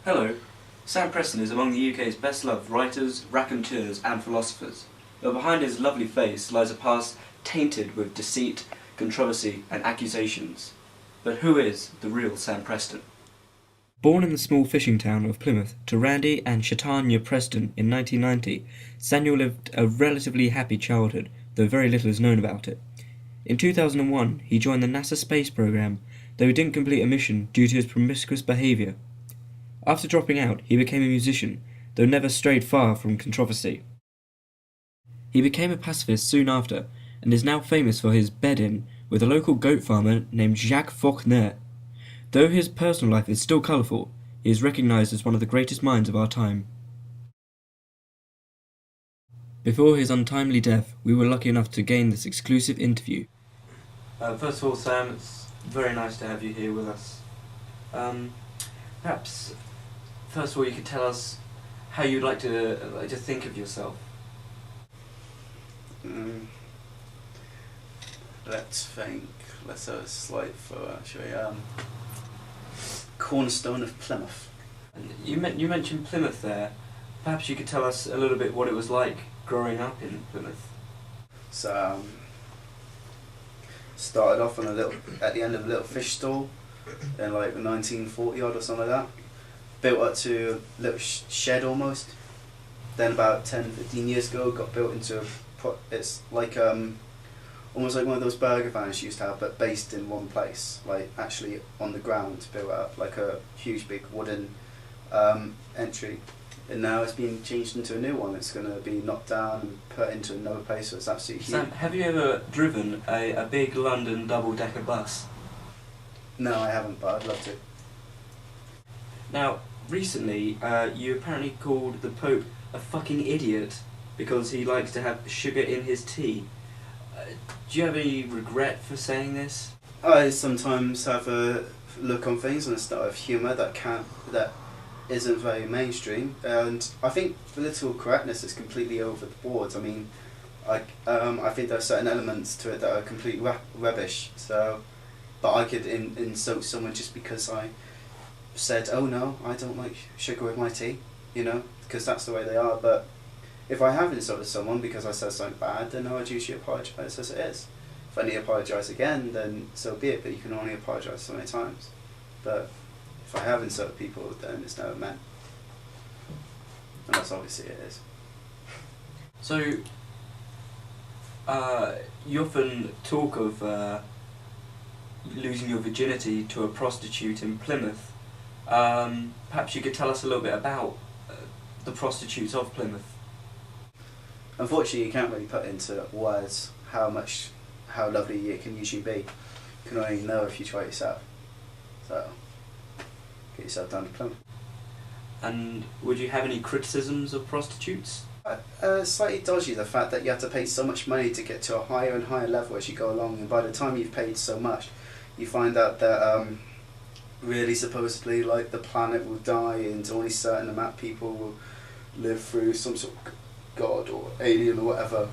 Hello. Sam Preston is among the UK's best-loved writers, raconteurs and philosophers, but behind his lovely face lies a past tainted with deceit, controversy and accusations. But who is the real Sam Preston? Born in the small fishing town of Plymouth to Randy and Shatanya Preston in 1990, Samuel lived a relatively happy childhood, though very little is known about it. In 2001, he joined the NASA space program, though he didn't complete a mission due to his promiscuous behaviour. After dropping out, he became a musician, though never strayed far from controversy. He became a pacifist soon after, and is now famous for his bed-in with a local goat farmer named Jacques Faulkner. Though his personal life is still colourful, he is recognised as one of the greatest minds of our time. Before his untimely death, we were lucky enough to gain this exclusive interview. First of all, Sam, it's very nice to have you here with us. Perhaps, first of all, you could tell us how you'd like to think of yourself. Let's think. Let's have a slight photo, actually. Cornerstone of Plymouth. You mentioned Plymouth there. Perhaps you could tell us a little bit what it was like growing up in Plymouth. So, started off on at the end of a little fish stall in like 1940 odd or something like that. Built up to a little shed almost. Then about 10-15 years ago, got built into it's like almost like one of those burger vans you used to have, but based in one place, like actually on the ground, built up like a huge big wooden entry. And now it's been changed into a new one. It's going to be knocked down and put into another place, so it's absolutely huge. Sam, have you ever driven a big London double-decker bus? No, I haven't, but I'd love to. Now, recently, you apparently called the Pope a fucking idiot because he likes to have sugar in his tea. Do you have any regret for saying this? I sometimes have a look on things and a style of humour that isn't very mainstream, and I think political correctness is completely over the board. I mean, I think there are certain elements to it that are complete rubbish. So, but I could insult someone just because I said, "Oh no, I don't like sugar with my tea," because that's the way they are. But if I have insulted someone because I said something bad, then I would usually apologise as it is. If I need to apologise again, then so be it, but you can only apologise so many times. But if I have insulted people, then it's never meant. Unless obviously it is. So, you often talk of losing your virginity to a prostitute in Plymouth. Perhaps you could tell us a little bit about the prostitutes of Plymouth. Unfortunately, you can't really put into words how lovely it can usually be. You can only know if you try it yourself. So, get yourself down to Plymouth. And would you have any criticisms of prostitutes? Slightly dodgy, the fact that you have to pay so much money to get to a higher and higher level as you go along, and by the time you've paid so much, you find out that really supposedly like the planet will die and only a certain amount of people will live through some sort of god or alien or whatever.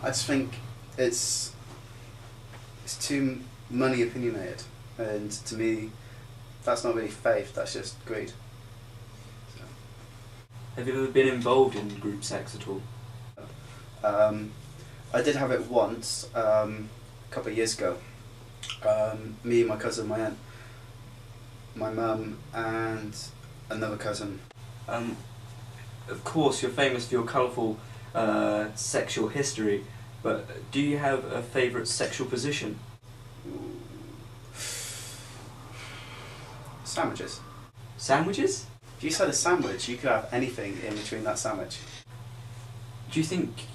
I just think it's too money opinionated, and to me that's not really faith, that's just greed. So. Have you ever been involved in group sex at all? I did have it once, a couple of years ago. Me, my cousin, my aunt, my mum and another cousin. Of course, you're famous for your colourful sexual history, but do you have a favourite sexual position? Sandwiches. Sandwiches? If you said a sandwich, you could have anything in between that sandwich. Do you think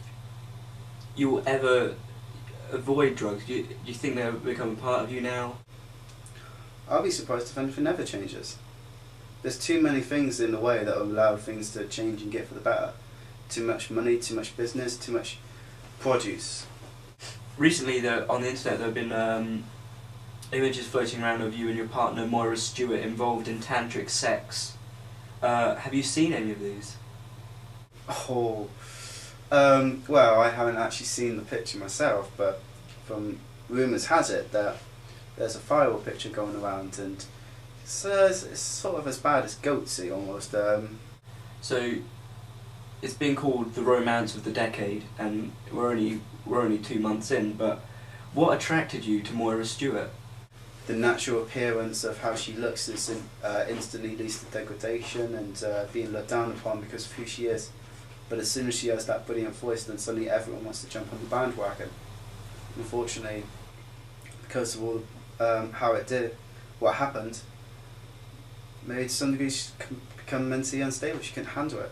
you'll ever avoid drugs? Do you think they'll become a part of you now? I'll be surprised if anything ever changes. There's too many things in the way that allow things to change and get for the better. Too much money, too much business, too much produce. Recently, on the internet, there have been images floating around of you and your partner Moira Stewart involved in tantric sex. Have you seen any of these? Oh, well, I haven't actually seen the picture myself, but from rumours has it that there's a viral picture going around, and It's sort of as bad as goatsy almost. So it's been called the romance of the decade, and we're only 2 months in. But what attracted you to Moira Stewart? The natural appearance of how she looks instantly leads to degradation and being looked down upon because of who she is. But as soon as she has that brilliant voice, then suddenly everyone wants to jump on the bandwagon. Unfortunately, because of all what happened, made to some degree she become mentally unstable. She couldn't handle it.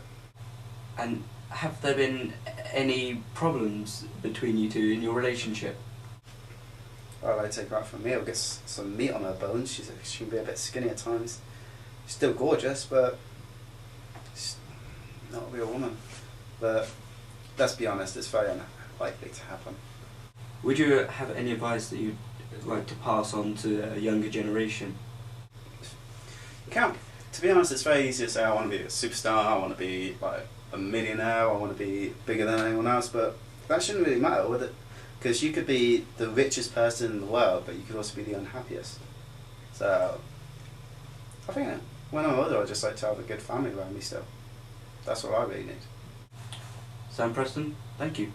And have there been any problems between you two in your relationship? Well, I take her out for a meal, get some meat on her bones. She can be a bit skinny at times. She's still gorgeous, but she's not a real woman. But let's be honest, it's very unlikely to happen. Would you have any advice that you'd like to pass on to a younger generation? You can't. To be honest, it's very easy to say I want to be a superstar, I want to be like a millionaire, I want to be bigger than anyone else, but that shouldn't really matter, would it? Because you could be the richest person in the world, but you could also be the unhappiest. So, I think when I'm older, I'd just like to have a good family around me still. That's what I really need. Sam Preston, thank you.